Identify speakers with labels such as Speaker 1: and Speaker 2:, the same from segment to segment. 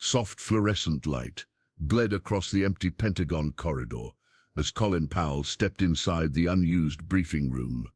Speaker 1: Soft fluorescent light bled across the empty Pentagon corridor as Colin Powell stepped inside the unused briefing room.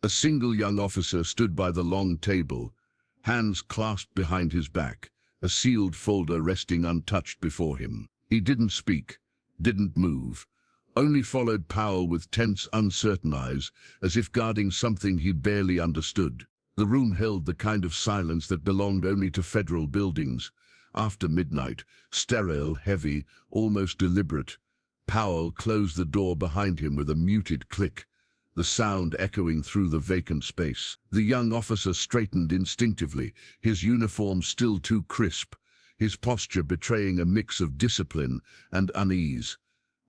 Speaker 1: A single young officer stood by the long table, hands clasped behind his back, a sealed folder resting untouched before him. He didn't speak, didn't move, only followed Powell with tense, uncertain eyes, as if guarding something he barely understood. The room held the kind of silence that belonged only to federal buildings. After midnight, sterile, heavy, almost deliberate. Powell closed the door behind him with a muted click, the sound echoing through the vacant space. The young officer straightened instinctively, his uniform still too crisp, his posture betraying a mix of discipline and unease.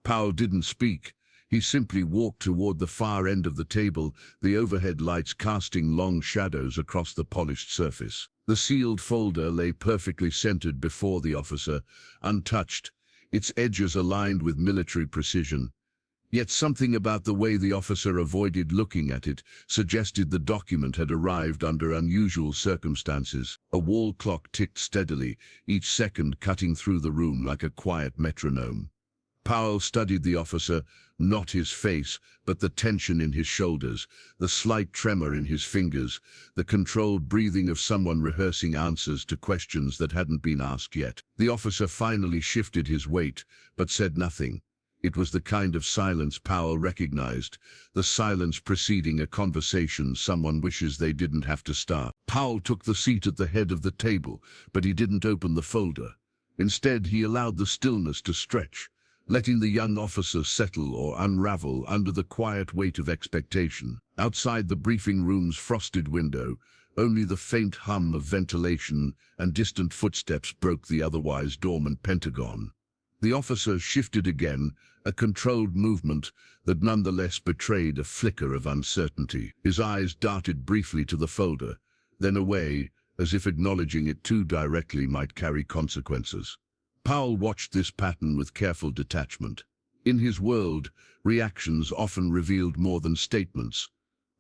Speaker 1: Powell didn't speak. He simply walked toward the far end of the table, the overhead lights casting long shadows across the polished surface. The sealed folder lay perfectly centered before the officer, untouched, its edges aligned with military precision. Yet something about the way the officer avoided looking at it suggested the document had arrived under unusual circumstances. A wall clock ticked steadily, each second cutting through the room like a quiet metronome. Powell studied the officer, not his face, but the tension in his shoulders, the slight tremor in his fingers, the controlled breathing of someone rehearsing answers to questions that hadn't been asked yet. The officer finally shifted his weight, but said nothing. It was the kind of silence Powell recognized, the silence preceding a conversation someone wishes they didn't have to start. Powell took the seat at the head of the table, but he didn't open the folder. Instead, he allowed the stillness to stretch, letting the young officer settle or unravel under the quiet weight of expectation. Outside the briefing room's frosted window, only the faint hum of ventilation and distant footsteps broke the otherwise dormant Pentagon. The officer shifted again, a controlled movement that nonetheless betrayed a flicker of uncertainty. His eyes darted briefly to the folder, then away, as if acknowledging it too directly might carry consequences. Powell watched this pattern with careful detachment. In his world, reactions often revealed more than statements.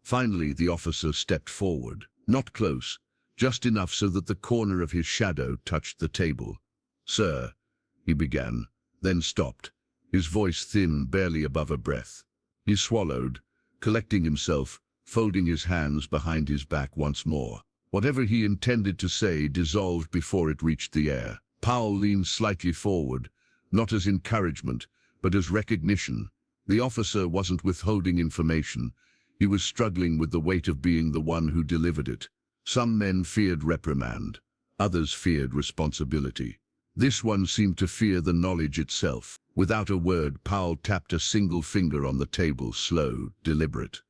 Speaker 1: Finally, the officer stepped forward, not close, just enough so that the corner of his shadow touched the table. "Sir," he began, then stopped, his voice thin, barely above a breath. He swallowed, collecting himself, folding his hands behind his back once more. Whatever he intended to say dissolved before it reached the air. Powell leaned slightly forward, not as encouragement, but as recognition. The officer wasn't withholding information. He was struggling with the weight of being the one who delivered it. Some men feared reprimand. Others feared responsibility. This one seemed to fear the knowledge itself. Without a word, Powell tapped a single finger on the table, slow, deliberate.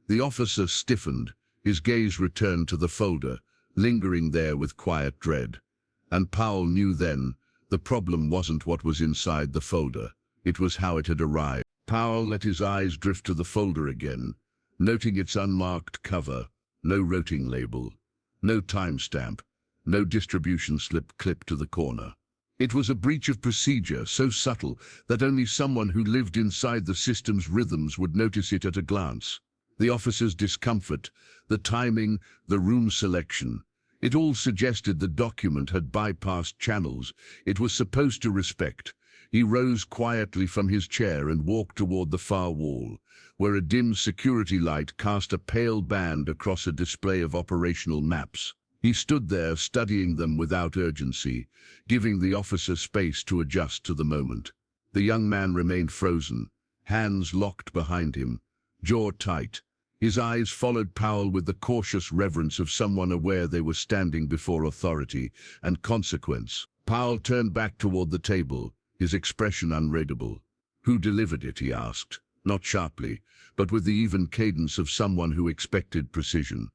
Speaker 1: The officer stiffened, his gaze returned to the folder, lingering there with quiet dread. And Powell knew then, the problem wasn't what was inside the folder, it was how it had arrived. Powell let his eyes drift to the folder again, noting its unmarked cover, no routing label, no timestamp, no distribution slip clipped to the corner. It was a breach of procedure so subtle that only someone who lived inside the system's rhythms would notice it at a glance. The officer's discomfort, the timing, the room selection, it all suggested the document had bypassed channels it was supposed to respect. He rose quietly from his chair and walked toward the far wall, where a dim security light cast a pale band across a display of operational maps. He stood there studying them without urgency, giving the officer space to adjust to the moment. The young man remained frozen, hands locked behind him, jaw tight. His eyes followed Powell with the cautious reverence of someone aware they were standing before authority and consequence. Powell turned back toward the table, his expression unreadable. "Who delivered it?" he asked, not sharply, but with the even cadence of someone who expected precision.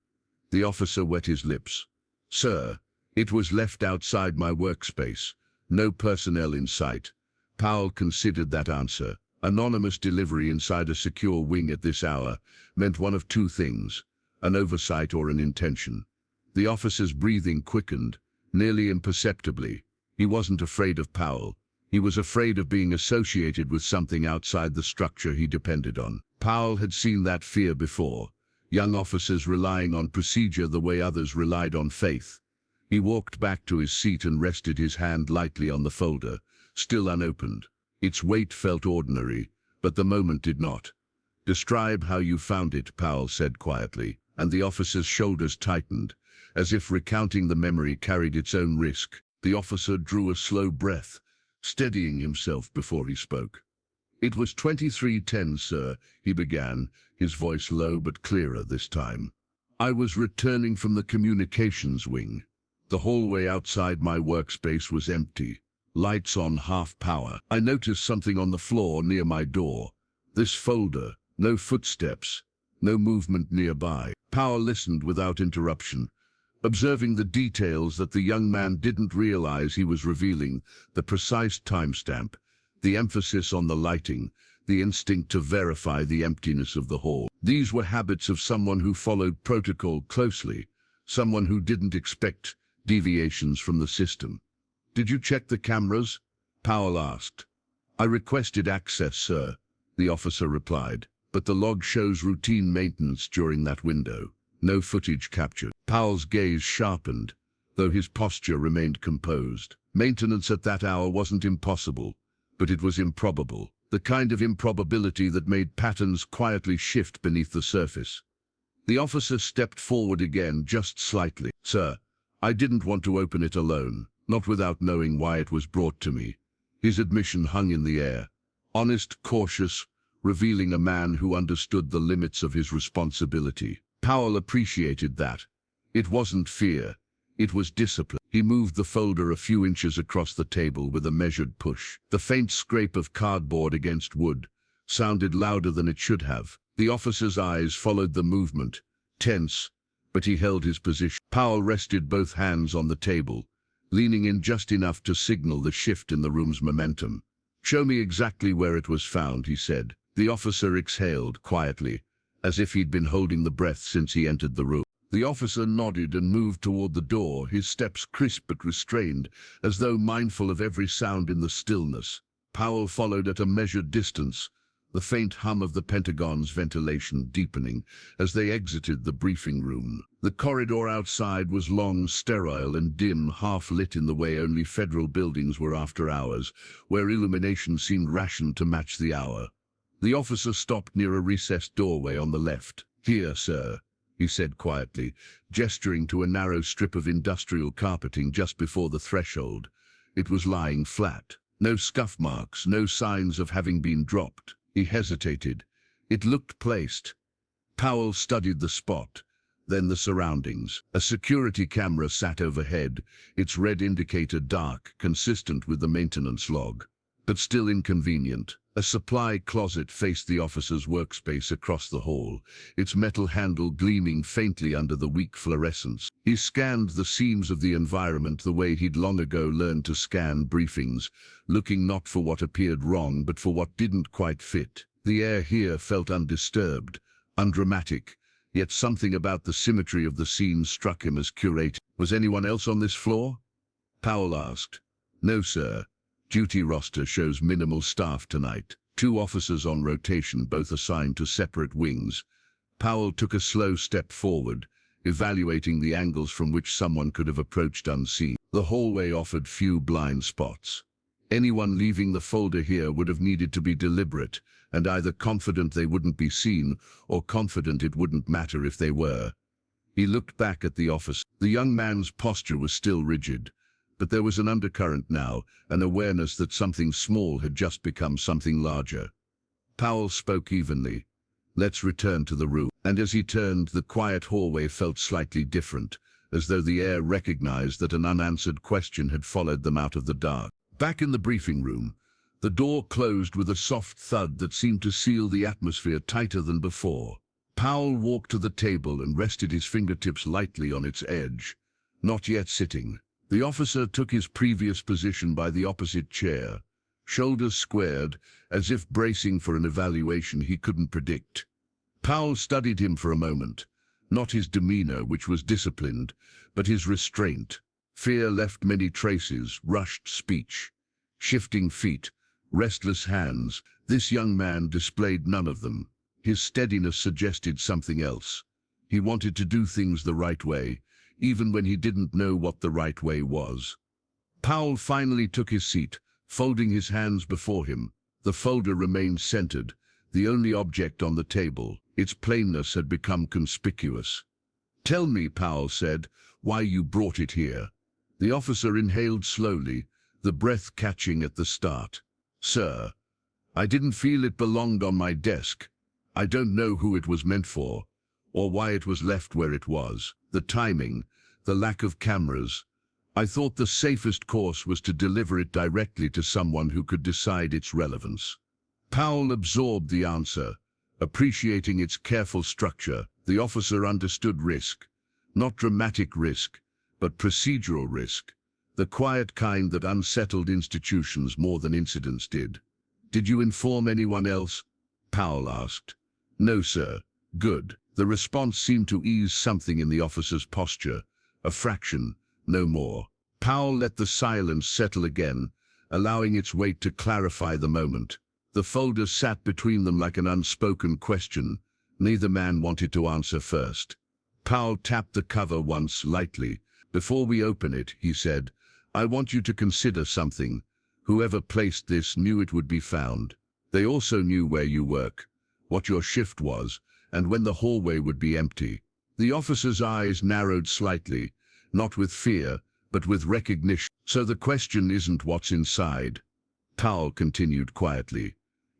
Speaker 1: The officer wet his lips. "Sir, it was left outside my workspace. No personnel in sight." Powell considered that answer. Anonymous delivery inside a secure wing at this hour meant one of two things, an oversight or an intention. The officer's breathing quickened, nearly imperceptibly. He wasn't afraid of Powell. He was afraid of being associated with something outside the structure he depended on. Powell had seen that fear before, young officers relying on procedure the way others relied on faith. He walked back to his seat and rested his hand lightly on the folder, still unopened. Its weight felt ordinary, but the moment did not. "Describe how you found it," Powell said quietly, and the officer's shoulders tightened, as if recounting the memory carried its own risk. The officer drew a slow breath, steadying himself before he spoke. "It was 23:10, sir," he began, his voice low but clearer this time. "I was returning from the communications wing. The hallway outside my workspace was empty, lights on half power. I noticed something on the floor near my door. This folder, no footsteps, no movement nearby." Powell listened without interruption, observing the details that the young man didn't realize he was revealing: the precise timestamp, the emphasis on the lighting, the instinct to verify the emptiness of the hall. These were habits of someone who followed protocol closely, someone who didn't expect deviations from the system. "Did you check the cameras?" Powell asked. "I requested access, sir," the officer replied, "but the log shows routine maintenance during that window. No footage captured." Powell's gaze sharpened, though his posture remained composed. Maintenance at that hour wasn't impossible, but it was improbable, the kind of improbability that made patterns quietly shift beneath the surface. The officer stepped forward again, just slightly. "Sir, I didn't want to open it alone, not without knowing why it was brought to me." His admission hung in the air, honest, cautious, revealing a man who understood the limits of his responsibility. Powell appreciated that. It wasn't fear, it was discipline. He moved the folder a few inches across the table with a measured push. The faint scrape of cardboard against wood sounded louder than it should have. The officer's eyes followed the movement, tense, but he held his position. Powell rested both hands on the table, leaning in just enough to signal the shift in the room's momentum. "Show me exactly where it was found," he said. The officer exhaled quietly, as if he'd been holding the breath since he entered the room. The officer nodded and moved toward the door, his steps crisp but restrained, as though mindful of every sound in the stillness. Powell followed at a measured distance, the faint hum of the Pentagon's ventilation deepening as they exited the briefing room. The corridor outside was long, sterile, and dim, half-lit in the way only federal buildings were after hours, where illumination seemed rationed to match the hour. The officer stopped near a recessed doorway on the left. "Here, sir," he said quietly, gesturing to a narrow strip of industrial carpeting just before the threshold. It was lying flat. No scuff marks, no signs of having been dropped. He hesitated. It looked placed. Powell studied the spot, then the surroundings. A security camera sat overhead, its red indicator dark, consistent with the maintenance log, but still inconvenient. A supply closet faced the officer's workspace across the hall, its metal handle gleaming faintly under the weak fluorescence. He scanned the seams of the environment the way he'd long ago learned to scan briefings, looking not for what appeared wrong but for what didn't quite fit. The air here felt undisturbed, undramatic, yet something about the symmetry of the scene struck him as curated. "Was anyone else on this floor?" Powell asked. "No, sir. Duty roster shows minimal staff tonight. 2 officers on rotation, both assigned to separate wings." Powell took a slow step forward, evaluating the angles from which someone could have approached unseen. The hallway offered few blind spots. Anyone leaving the folder here would have needed to be deliberate, and either confident they wouldn't be seen, or confident it wouldn't matter if they were. He looked back at the officer. The young man's posture was still rigid, but there was an undercurrent now, an awareness that something small had just become something larger. Powell spoke evenly. "Let's return to the room." And as he turned, the quiet hallway felt slightly different, as though the air recognized that an unanswered question had followed them out of the dark. Back in the briefing room, the door closed with a soft thud that seemed to seal the atmosphere tighter than before. Powell walked to the table and rested his fingertips lightly on its edge. Not yet sitting. The officer took his previous position by the opposite chair, shoulders squared, as if bracing for an evaluation he couldn't predict. Powell studied him for a moment, not his demeanor, which was disciplined, but his restraint. Fear left many traces: rushed speech, shifting feet, restless hands. This young man displayed none of them. His steadiness suggested something else. He wanted to do things the right way. even when he didn't know what the right way was. Powell finally took his seat, folding his hands before him. The folder remained centered, the only object on the table. Its plainness had become conspicuous. "Tell me," Powell said, "why you brought it here." The officer inhaled slowly, the breath catching at the start. "Sir, I didn't feel it belonged on my desk. I don't know who it was meant for, or why it was left where it was. The timing, the lack of cameras. I thought the safest course was to deliver it directly to someone who could decide its relevance." Powell absorbed the answer, appreciating its careful structure. The officer understood risk, not dramatic risk, but procedural risk, the quiet kind that unsettled institutions more than incidents did. "Did you inform anyone else?" Powell asked. "No, sir." "Good." The response seemed to ease something in the officer's posture, a fraction, no more. Powell let the silence settle again, allowing its weight to clarify the moment. The folder sat between them like an unspoken question. Neither man wanted to answer first. Powell tapped the cover once lightly. "Before we open it," he said, "I want you to consider something. Whoever placed this knew it would be found. They also knew where you work, what your shift was, and when the hallway would be empty." The officer's eyes narrowed slightly, not with fear, but with recognition. "So the question isn't what's inside," Powell continued quietly.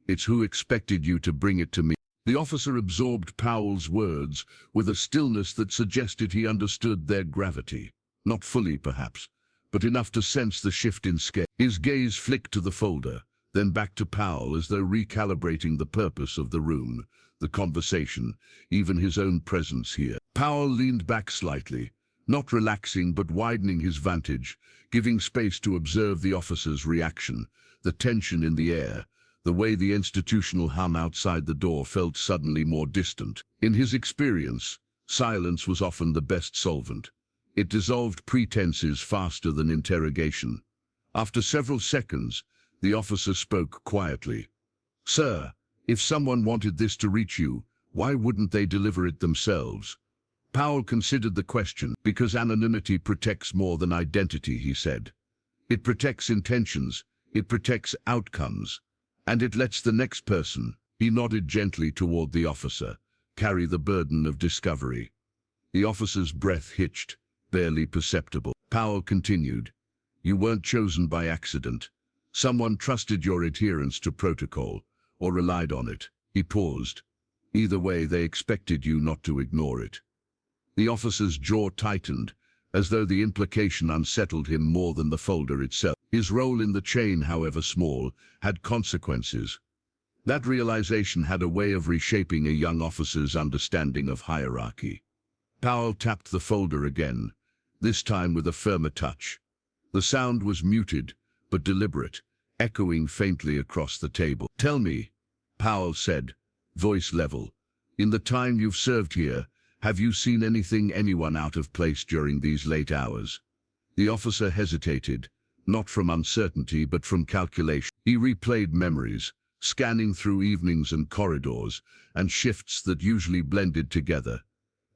Speaker 1: "It's who expected you to bring it to me." The officer absorbed Powell's words with a stillness that suggested he understood their gravity. Not fully, perhaps, but enough to sense the shift in scale. His gaze flicked to the folder, then back to Powell as though recalibrating the purpose of the room, the conversation, even his own presence here. Powell leaned back slightly, not relaxing but widening his vantage, giving space to observe the officer's reaction, the tension in the air, the way the institutional hum outside the door felt suddenly more distant. In his experience, silence was often the best solvent. It dissolved pretenses faster than interrogation. After several seconds, the officer spoke quietly. "Sir, if someone wanted this to reach you, why wouldn't they deliver it themselves?" Powell considered the question. "Because anonymity protects more than identity," he said. "It protects intentions, it protects outcomes, and it lets the next person," he nodded gently toward the officer, "carry the burden of discovery." The officer's breath hitched, barely perceptible. Powell continued, "You weren't chosen by accident. Someone trusted your adherence to protocol, or relied on it." He paused. "Either way, they expected you not to ignore it." The officer's jaw tightened, as though the implication unsettled him more than the folder itself. His role in the chain, however small, had consequences. That realization had a way of reshaping a young officer's understanding of hierarchy. Powell tapped the folder again, this time with a firmer touch. The sound was muted, but deliberate, echoing faintly across the table. "Tell me," Powell said, voice level, "in the time you've served here, have you seen anyone out of place during these late hours?" The officer hesitated, not from uncertainty but from calculation. He replayed memories, scanning through evenings and corridors, and shifts that usually blended together.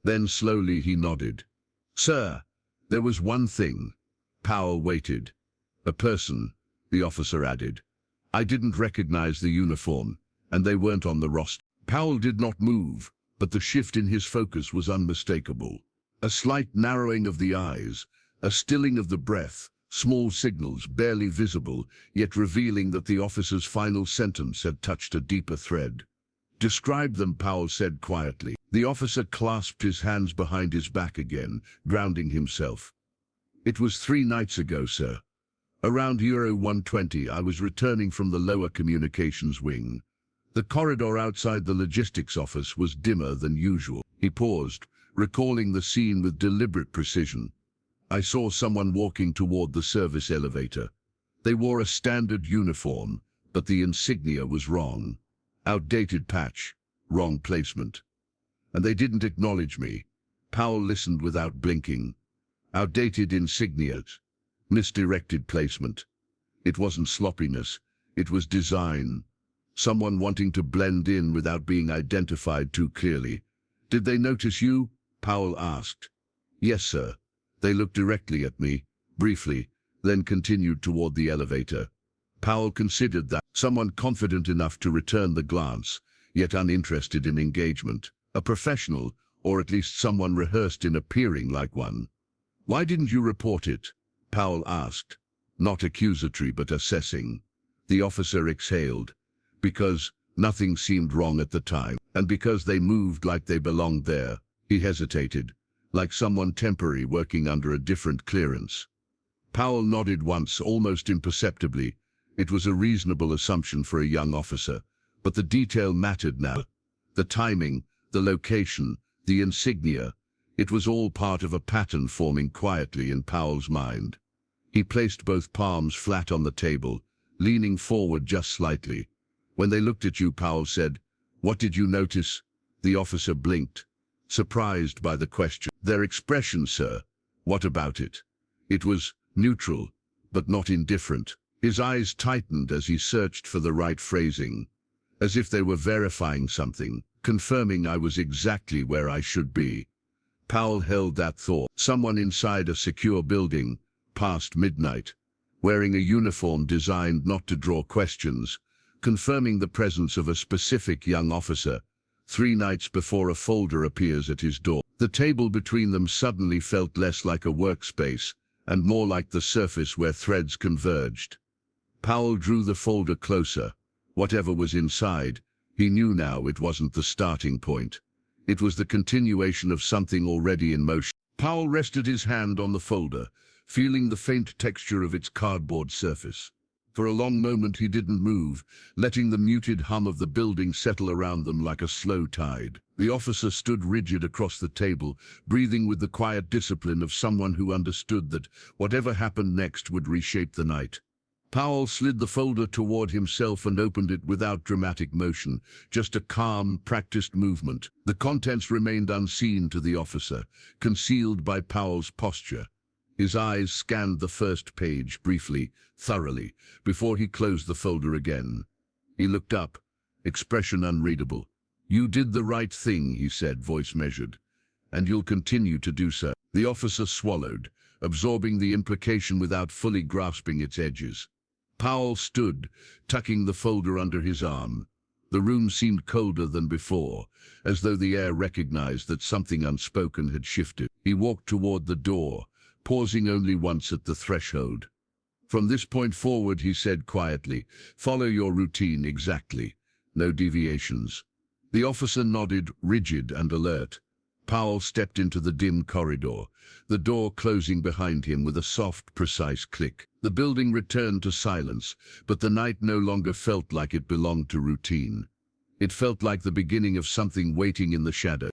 Speaker 1: Then slowly he nodded. "Sir, there was one thing." Powell waited. "A person," the officer added. "I didn't recognize the uniform, and they weren't on the roster." Powell did not move, but the shift in his focus was unmistakable. A slight narrowing of the eyes, a stilling of the breath, small signals barely visible, yet revealing that the officer's final sentence had touched a deeper thread. "Describe them," Powell said quietly. The officer clasped his hands behind his back again, grounding himself. "It was 3 nights ago, sir. Around Euro 120, I was returning from the lower communications wing. The corridor outside the logistics office was dimmer than usual." He paused, recalling the scene with deliberate precision. "I saw someone walking toward the service elevator. They wore a standard uniform, but the insignia was wrong. Outdated patch, wrong placement. And they didn't acknowledge me." Powell listened without blinking. "Outdated insignias, misdirected placement. It wasn't sloppiness, it was design. Someone wanting to blend in without being identified too clearly." "Did they notice you?" Powell asked. "Yes, sir. They looked directly at me, briefly, then continued toward the elevator. Powell considered that someone confident enough to return the glance, yet uninterested in engagement, a professional, or at least someone rehearsed in appearing like one. "Why didn't you report it?" Powell asked, not accusatory but assessing. The officer exhaled. "Because nothing seemed wrong at the time, and because they moved like they belonged there." He hesitated, like someone temporary working under a different clearance. Powell nodded once, almost imperceptibly. It was a reasonable assumption for a young officer, but the detail mattered now. The timing, the location, the insignia, it was all part of a pattern forming quietly in Powell's mind. He placed both palms flat on the table, leaning forward just slightly. "When they looked at you," Powell said, "what did you notice?" The officer blinked, surprised by the question. "Their expression, sir." "What about it?" "It was neutral, but not indifferent." His eyes tightened as he searched for the right phrasing, as if they were verifying something, confirming I was exactly where I should be. Powell held that thought. Someone inside a secure building, past midnight, wearing a uniform designed not to draw questions, confirming the presence of a specific young officer, 3 nights before a folder appears at his door. The table between them suddenly felt less like a workspace and more like the surface where threads converged. Powell drew the folder closer. Whatever was inside, he knew now it wasn't the starting point. It was the continuation of something already in motion. Powell rested his hand on the folder, feeling the faint texture of its cardboard surface. For a long moment he didn't move, letting the muted hum of the building settle around them like a slow tide. The officer stood rigid across the table, breathing with the quiet discipline of someone who understood that whatever happened next would reshape the night. Powell slid the folder toward himself and opened it without dramatic motion, just a calm, practiced movement. The contents remained unseen to the officer, concealed by Powell's posture. His eyes scanned the first page briefly, thoroughly, before he closed the folder again. He looked up, expression unreadable. "You did the right thing," he said, voice measured, "and you'll continue to do so." The officer swallowed, absorbing the implication without fully grasping its edges. Powell stood, tucking the folder under his arm. The room seemed colder than before, as though the air recognized that something unspoken had shifted. He walked toward the door, pausing only once at the threshold. "From this point forward," he said quietly, "follow your routine exactly. No deviations." The officer nodded, rigid and alert. Powell stepped into the dim corridor, the door closing behind him with a soft, precise click. The building returned to silence, but the night no longer felt like it belonged to routine. It felt like the beginning of something waiting in the shadow.